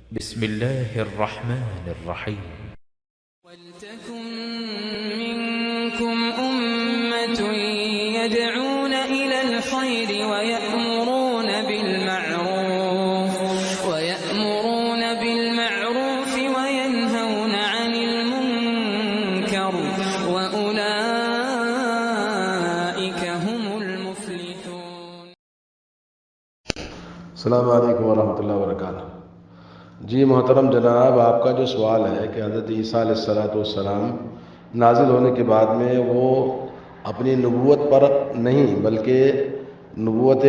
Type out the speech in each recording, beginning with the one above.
بسم الله الرحمن الرحيم. ولتكن منكم أمة يدعون إلى الخير ويأمرون بالمعروف وينهون عن المنكر وأولئك هم المفلحون. السلام علیکم ورحمۃ اللہ وبرکاتہ۔ جی محترم جناب، آپ کا جو سوال ہے کہ حضرت عیسیٰ علیہ السلام نازل ہونے کے بعد میں وہ اپنی نبوت پر نہیں بلکہ نبوت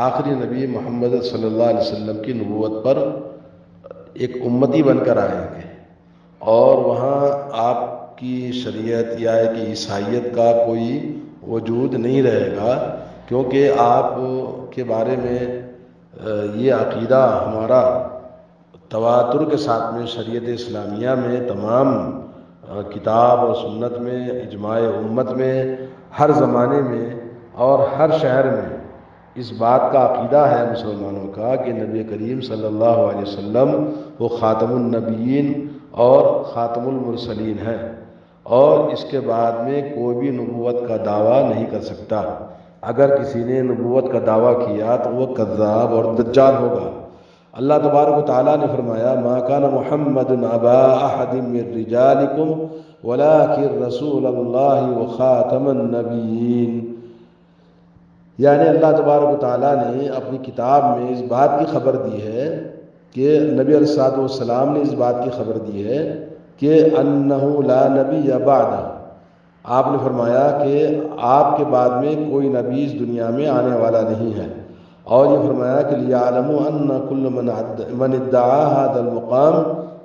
آخری نبی محمد صلی اللہ علیہ وسلم کی نبوت پر ایک امتی بن کر آئیں گے، اور وہاں آپ کی شریعت یا کہ عیسائیت کا کوئی وجود نہیں رہے گا، کیونکہ آپ کے بارے میں یہ عقیدہ ہمارا تواتر کے ساتھ میں شریعت اسلامیہ میں تمام کتاب اور سنت میں اجماع امت میں ہر زمانے میں اور ہر شہر میں اس بات کا عقیدہ ہے مسلمانوں کا کہ نبی کریم صلی اللہ علیہ وسلم وہ خاتم النبیین اور خاتم المرسلین ہیں، اور اس کے بعد میں کوئی بھی نبوت کا دعویٰ نہیں کر سکتا۔ اگر کسی نے نبوت کا دعویٰ کیا تو وہ کذاب اور دجال ہوگا۔ اللہ تبارک و تعالیٰ نے فرمایا ما کان محمد ابا احد من رجالکم ولکن رسول اللہ وخاتم النبیین، یعنی اللہ تبارک و تعالیٰ نے اپنی کتاب میں اس بات کی خبر دی ہے کہ نبی علیہ السلام نے اس بات کی خبر دی ہے کہ انہ لا نبی بعدہ، آپ نے فرمایا کہ آپ کے بعد میں کوئی نبی اس دنیا میں آنے والا نہیں ہے، اور یہ فرمایا کہ لیعلموا ان کل من ادعا هذا المقام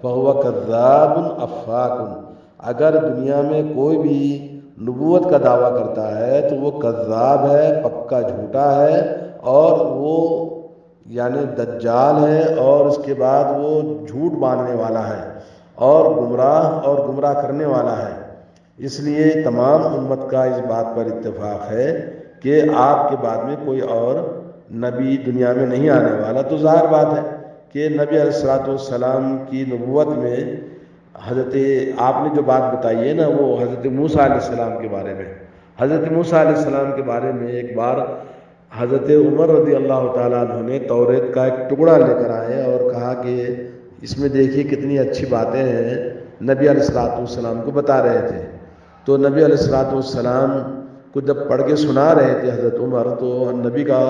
فهو کذاب افاک، اگر دنیا میں کوئی بھی نبوت کا دعویٰ کرتا ہے تو وہ کذاب ہے، پکا جھوٹا ہے، اور وہ یعنی دجال ہے، اور اس کے بعد وہ جھوٹ باندھنے والا ہے اور گمراہ کرنے والا ہے۔ اس لیے تمام امت کا اس بات پر اتفاق ہے کہ آپ کے بعد میں کوئی اور نبی دنیا میں نہیں آنے والا۔ تو ظاہر بات ہے کہ نبی علیہ السلام کی نبوت میں حضرت آپ نے جو بات بتائی ہے نا، وہ حضرت موسیٰ علیہ السلام کے بارے میں، حضرت موسیٰ علیہ السلام کے بارے میں ایک بار حضرت عمر رضی اللہ تعالیٰ عنہ نے توریت کا ایک ٹکڑا لے کر آئے اور کہا کہ اس میں دیکھیے کتنی اچھی باتیں ہیں، نبی علیہ السلام کو بتا رہے تھے۔ تو نبی علیہ السلام کو جب پڑھ کے سنا رہے تھے حضرت عمر، تو نبی کا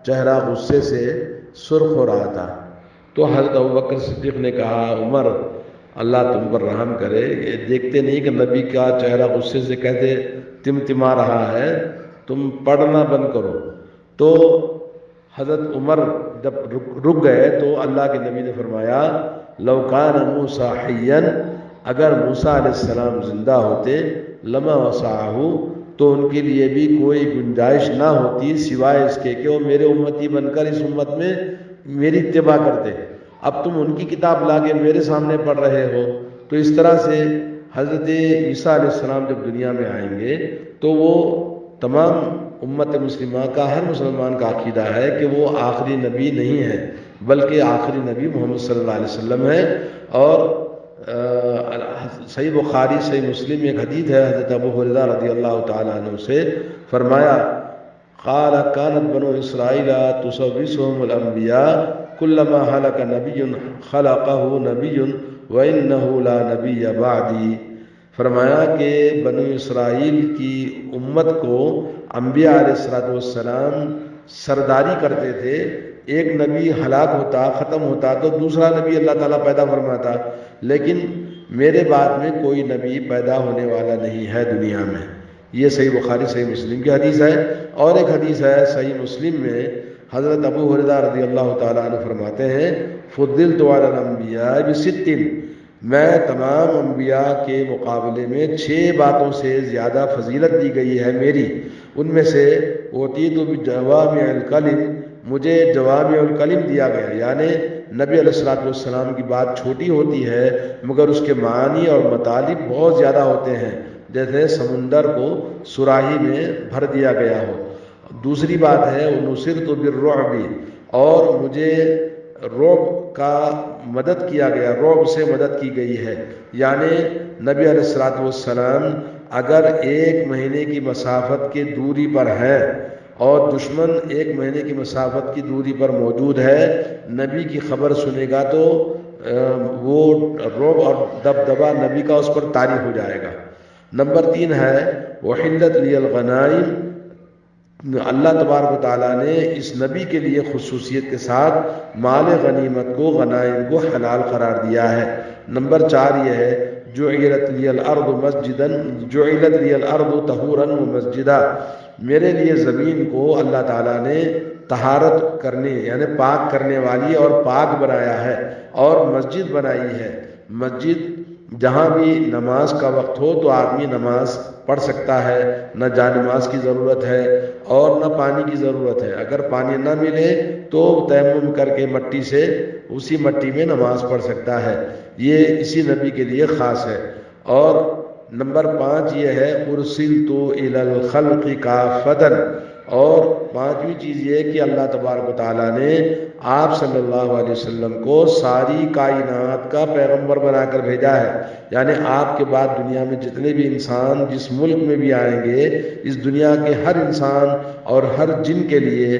چہرہ غصے سے سرخ ہو رہا تھا۔ تو حضرت ابوبکر صدیق نے کہا عمر اللہ تم پر رحم کرے، یہ دیکھتے نہیں کہ نبی کا چہرہ غصے سے کہتے تمتما رہا ہے، تم پڑھنا بند کرو۔ تو حضرت عمر جب رک گئے تو اللہ کے نبی نے فرمایا لو کان موسیٰ حیا، اگر موسیٰ علیہ السلام زندہ ہوتے لما وسعہ، تو ان کے لیے بھی کوئی گنجائش نہ ہوتی سوائے اس کے کہ وہ میرے امتی بن کر اس امت میں میری اتباع کرتے۔ اب تم ان کی کتاب لا کے میرے سامنے پڑھ رہے ہو۔ تو اس طرح سے حضرت عیسیٰ علیہ السلام جب دنیا میں آئیں گے تو وہ تمام امت مسلمہ کا، ہر مسلمان کا عقیدہ ہے کہ وہ آخری نبی نہیں ہے بلکہ آخری نبی محمد صلی اللہ علیہ وسلم ہے۔ اور صحیح بخاری صحیح مسلم میں ایک حدیث ہے حضرت ابو ہریرہ رضی اللہ تعالیٰ عنہ سے، فرمایا قال كانت بنو اسرائیل تسوسهم الانبیاء كلما هلك نبی خلقه نبی وانه لا نبی بعدی، فرمایا کہ بنو اسرائیل کی امت کو انبیاء علیہ السلام سرداری کرتے تھے، ایک نبی ہلاک ہوتا ختم ہوتا تو دوسرا نبی اللہ تعالیٰ پیدا فرماتا، لیکن میرے بعد میں کوئی نبی پیدا ہونے والا نہیں ہے دنیا میں۔ یہ صحیح بخاری صحیح مسلم کی حدیث ہے۔ اور ایک حدیث ہے صحیح مسلم میں حضرت ابو ہریرہ رضی اللہ تعالیٰ عنہ فرماتے ہیں فضلت علی الانبیاء بست، میں تمام انبیاء کے مقابلے میں 6 باتوں سے زیادہ فضیلت دی گئی ہے میری، ان میں سے اوتیت بجوامع الکلم، مجھے جوامع الکلم دیا گیا، یعنی نبی علیہ السلام کی بات چھوٹی ہوتی ہے مگر اس کے معنی اور مطالب بہت زیادہ ہوتے ہیں، جیسے سمندر کو سراہی میں بھر دیا گیا ہو۔ دوسری بات ہے نصرت بالرعب، اور مجھے رعب کا مدد کیا گیا، رعب سے مدد کی گئی ہے. یعنی نبی علیہ الصلوۃ والسلام اگر 1 مہینے کی مسافت کی دوری پر ہیں اور دشمن 1 مہینے کی مسافت کی دوری پر موجود ہے، نبی کی خبر سنے گا تو وہ رعب اور دبدبا نبی کا اس پر طاری ہو جائے گا. نمبر 3 ہے وحلت لی الغنائم. اللہ تبارک و تعالیٰ نے اس نبی کے لیے خصوصیت کے ساتھ مال غنیمت کو، غنائم کو حلال قرار دیا ہے. نمبر 4 یہ ہے جعلت لی الارض مسجدا، جعلت لی الارض طہورا ومسجدا. میرے لیے زمین کو اللہ تعالیٰ نے طہارت کرنے یعنی پاک کرنے والی اور پاک بنایا ہے اور مسجد بنائی ہے. مسجد جہاں بھی نماز کا وقت ہو تو آدمی نماز پڑھ سکتا ہے، نہ جانماز کی ضرورت ہے اور نہ پانی کی ضرورت ہے. اگر پانی نہ ملے تو تیمم کر کے مٹی سے اسی مٹی میں نماز پڑھ سکتا ہے. یہ اسی نبی کے لیے خاص ہے. اور نمبر 5 یہ ہے ارسلت الی الخلق کافۃ. اور 5ویں چیز یہ ہے کہ اللہ تبارک و تعالیٰ نے آپ صلی اللہ علیہ وسلم کو ساری کائنات کا پیغمبر بنا کر بھیجا ہے. یعنی آپ کے بعد دنیا میں جتنے بھی انسان جس ملک میں بھی آئیں گے، اس دنیا کے ہر انسان اور ہر جن کے لیے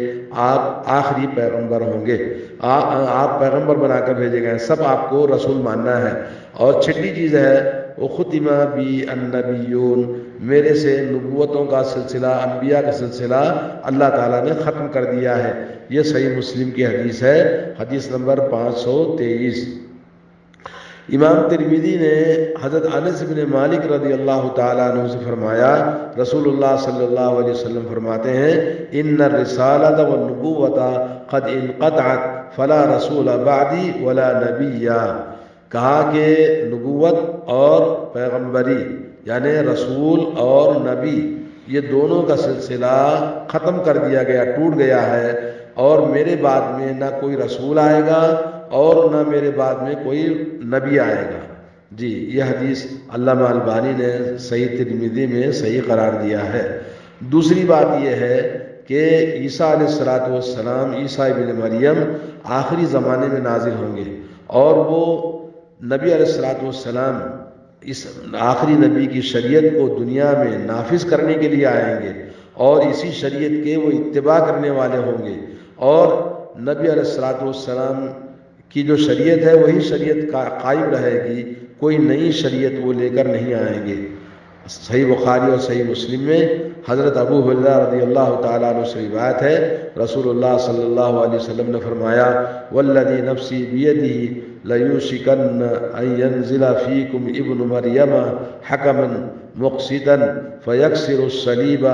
آپ آخری پیغمبر ہوں گے. آپ پیغمبر بنا کر بھیجے گئے، سب آپ کو رسول ماننا ہے. اور 6ٹھی چیز ہے وختم بی النبیون. میرے سے نبوتوں کا سلسلہ، انبیاء کا سلسلہ اللہ تعالیٰ نے ختم کر دیا ہے. یہ صحیح مسلم کی حدیث ہے، حدیث نمبر 523. امام ترمذی نے حضرت انس بن مالک رضی اللہ تعالیٰ عنہ سے فرمایا، رسول اللہ صلی اللہ علیہ وسلم فرماتے ہیں ان الرسالۃ والنبوۃ قد انقطعت فلا رسول بعدی ولا نبی. کہا کہ نبوت اور پیغمبری یعنی رسول اور نبی یہ دونوں کا سلسلہ ختم کر دیا گیا، ٹوٹ گیا ہے، اور میرے بعد میں نہ کوئی رسول آئے گا اور نہ میرے بعد میں کوئی نبی آئے گا. جی یہ حدیث علامہ البانی نے صحیح ترمذی میں صحیح قرار دیا ہے. دوسری بات یہ ہے کہ عیسیٰ علیہ الصلوۃ والسلام، عیسیٰ ابن مریم آخری زمانے میں نازل ہوں گے اور وہ نبی علیہ الصلوۃ والسلام اس آخری نبی کی شریعت کو دنیا میں نافذ کرنے کے لیے آئیں گے اور اسی شریعت کے وہ اتباع کرنے والے ہوں گے. اور نبی علیہ الصلوۃ والسلام کی جو شریعت ہے وہی شریعت قائم رہے گی، کوئی نئی شریعت وہ لے کر نہیں آئیں گے. صحیح بخاری اور صحیح مسلم میں حضرت ابو ہریرہ رضی اللہ تعالیٰ عنہ سے روایت ہے، رسول اللہ صلی اللہ علیہ وسلم نے فرمایا والذی نفسی بیدہ لیوشکن ان ینزل فیکم ابن مریم حکما مقسطا فیکسر الصلیب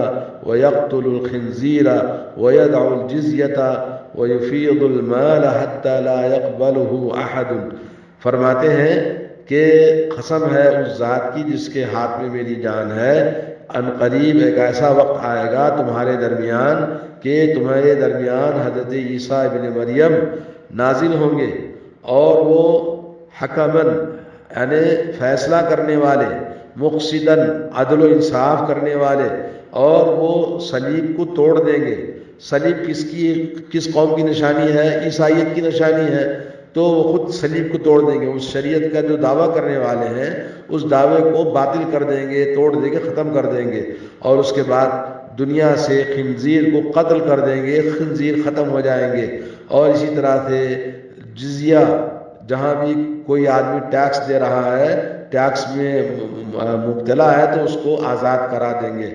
ویقتل الخنزیر ویدع الجزیۃ ویفیض المال حتی لا یقبلہ احد. فرماتے ہیں کہ قسم ہے اس ذات کی جس کے ہاتھ میں میری جان ہے، ان قریب ایک ایسا وقت آئے گا تمہارے درمیان کہ تمہارے درمیان حضرت عیسیٰ ابن مریم نازل ہوں گے اور وہ حکمن یعنی فیصلہ کرنے والے، مقصدن عدل و انصاف کرنے والے، اور وہ صلیب کو توڑ دیں گے. صلیب کس قوم کی نشانی ہے؟ عیسائیت کی نشانی ہے. تو وہ خود صلیب کو توڑ دیں گے، اس شریعت کا جو دعویٰ کرنے والے ہیں اس دعوے کو باطل کر دیں گے، توڑ دیں گے، ختم کر دیں گے. اور اس کے بعد دنیا سے خنزیر کو قتل کر دیں گے، خنزیر ختم ہو جائیں گے. اور اسی طرح سے جزیہ، جہاں بھی کوئی آدمی ٹیکس دے رہا ہے، ٹیکس میں مبتلا ہے تو اس کو آزاد کرا دیں گے.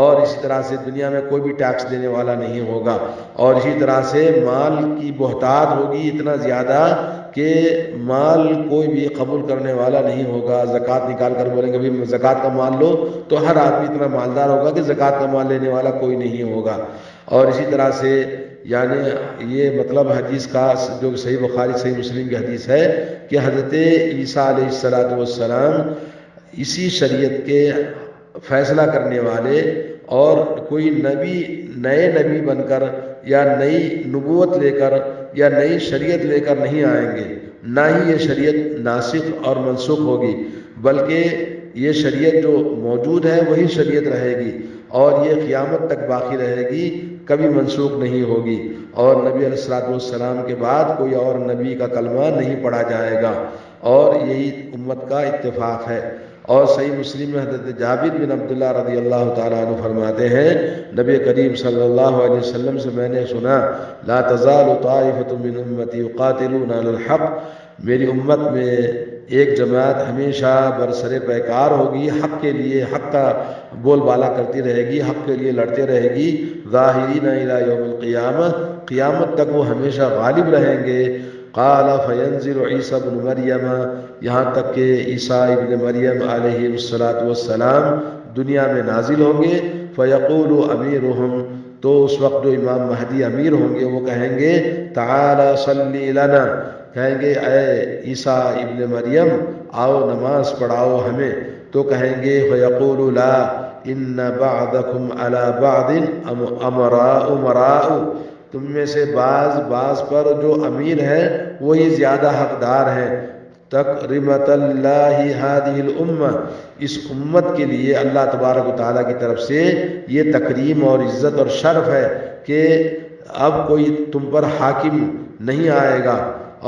اور اسی طرح سے دنیا میں کوئی بھی ٹیکس دینے والا نہیں ہوگا. اور اسی طرح سے مال کی بہتات ہوگی اتنا زیادہ کہ مال کوئی بھی قبول کرنے والا نہیں ہوگا. زکوٰۃ نکال کر بولیں گے بھی زکوٰۃ کا مال لو تو ہر آدمی اتنا مالدار ہوگا کہ زکوٰۃ کا مال لینے والا کوئی نہیں ہوگا. اور اسی طرح سے یعنی یہ مطلب حدیث کا جو صحیح بخاری صحیح مسلم کی حدیث ہے کہ حضرت عیسیٰ علیہ الصلوۃ والسلام اسی شریعت کے فیصلہ کرنے والے اور کوئی نئے نبی بن کر یا نئی نبوت لے کر یا نئی شریعت لے کر نہیں آئیں گے. نہ ہی یہ شریعت ناسخ اور منسوخ ہوگی، بلکہ یہ شریعت جو موجود ہے وہی شریعت رہے گی اور یہ قیامت تک باقی رہے گی. کبھی منسوخ نہیں ہوگی، اور نبی علیہ الصلوۃ والسلام کے بعد کوئی اور نبی کا کلمہ نہیں پڑھا جائے گا، اور یہی امت کا اتفاق ہے۔ اور صحیح مسلم میں حضرت جابر بن عبداللہ رضی اللہ تعالیٰ عنہ فرماتے ہیں، نبی کریم صلی اللہ علیہ وسلم سے میں نے سنا، لا تزال طائفۃ من امتی یقاتلون علی الحق، میری امت میں ایک جماعت ہمیشہ برسر پیکار ہوگی، حق کے لیے حق کا بول بالا کرتی رہے گی، حق کے لیے لڑتے رہے گی، ظاہرین الی یوم القیامہ، قیامت تک وہ ہمیشہ غالب رہیں گے۔ قال فینزل عیسی ابن مریم، یہاں تک کہ عیسیٰ ابن مریم علیہ السلام دنیا میں نازل ہوں گے، فیقول امیرہم، تو اس وقت جو امام مہدی امیر ہوں گے وہ کہیں گے تعالی صلی لنا، کہیں گے اے عیسیٰ ابن مریم آؤ نماز پڑھاؤ ہمیں، تو کہیں گے فیقول لا ان بعضکم علی بعض امراء، تم میں سے بعض پر جو امیر ہیں وہی زیادہ حقدار ہیں، تکرمۃ اللہ ہذہ الامہ، اس امت کے لیے اللہ تبارک و تعالیٰ کی طرف سے یہ تکریم اور عزت اور شرف ہے کہ اب کوئی تم پر حاکم نہیں آئے گا۔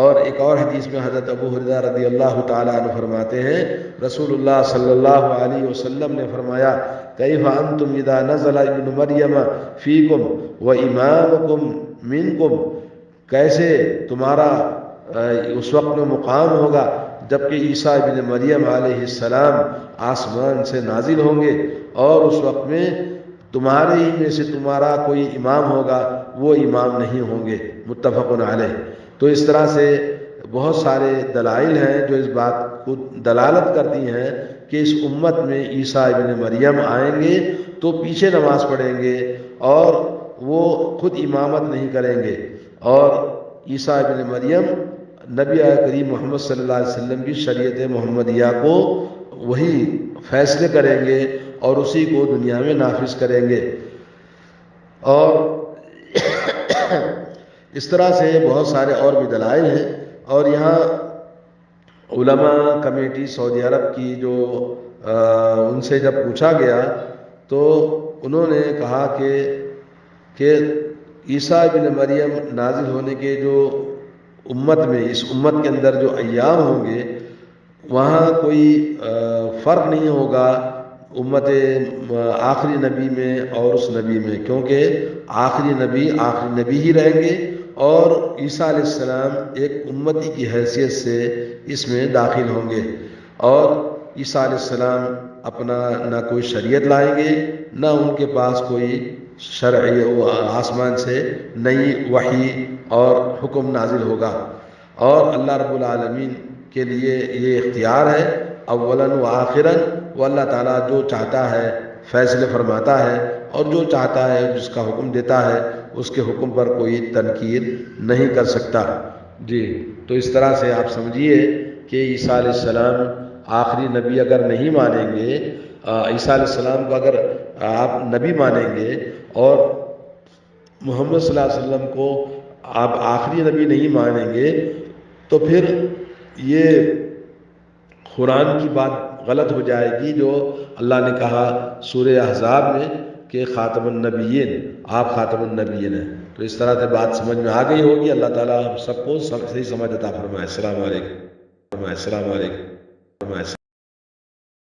اور ایک اور حدیث میں حضرت ابو ہریرہ رضی اللہ تعالیٰ عنہ فرماتے ہیں، رسول اللہ صلی اللہ علیہ وسلم نے فرمایا، کیف انتم اذا نزل ابن مریم فیکم و امامکم منکم، کیسے تمہارا اس وقت میں مقام ہوگا جبکہ عیسیٰ ابن مریم علیہ السلام آسمان سے نازل ہوں گے، اور اس وقت میں تمہارے ہی میں سے تمہارا کوئی امام ہوگا، وہ امام نہیں ہوں گے، متفق علیہ۔ تو اس طرح سے بہت سارے دلائل ہیں جو اس بات کو دلالت کرتی ہیں کہ اس امت میں عیسیٰ ابن مریم آئیں گے تو پیچھے نماز پڑھیں گے اور وہ خود امامت نہیں کریں گے، اور عیسیٰ ابن مریم نبی کریم محمد صلی اللہ علیہ وسلم کی شریعت محمدیہ کو وہی فیصلے کریں گے اور اسی کو دنیا میں نافذ کریں گے۔ اور اس طرح سے بہت سارے اور بھی دلائل ہیں، اور یہاں علماء کمیٹی سعودی عرب کی جو ان سے جب پوچھا گیا تو انہوں نے کہا کہ عیسیٰ ابن مریم نازل ہونے کے جو امت میں، اس امت کے اندر جو ایام ہوں گے وہاں کوئی فرق نہیں ہوگا امت آخری نبی میں اور اس نبی میں، کیونکہ آخری نبی ہی رہیں گے، اور عیسیٰ علیہ السلام ایک امتی کی حیثیت سے اس میں داخل ہوں گے، اور عیسیٰ علیہ السلام اپنا نہ کوئی شریعت لائیں گے، نہ ان کے پاس کوئی شرعی آسمان سے نئی وحی اور حکم نازل ہوگا، اور اللہ رب العالمین کے لیے یہ اختیار ہے اولاً و آخراً، وہ اللہ تعالیٰ جو چاہتا ہے فیصلے فرماتا ہے، اور جو چاہتا ہے جس کا حکم دیتا ہے اس کے حکم پر کوئی تنقید نہیں کر سکتا۔ جی، تو اس طرح سے آپ سمجھیے کہ عیسیٰ علیہ السلام آخری نبی اگر نہیں مانیں گے، عیسیٰ علیہ السلام کو اگر آپ نبی مانیں گے اور محمد صلی اللہ علیہ وسلم کو آپ آخری نبی نہیں مانیں گے، تو پھر یہ قرآن کی بات غلط ہو جائے گی جو اللہ نے کہا سورہ احزاب میں کہ خاتم النبیین، آپ خاتم النبیین ہیں۔ تو اس طرح سے بات سمجھ میں آ گئی ہوگی۔ اللہ تعالیٰ ہم سب کو صحیح سمجھ عطا فرمائے۔ السلام علیکم۔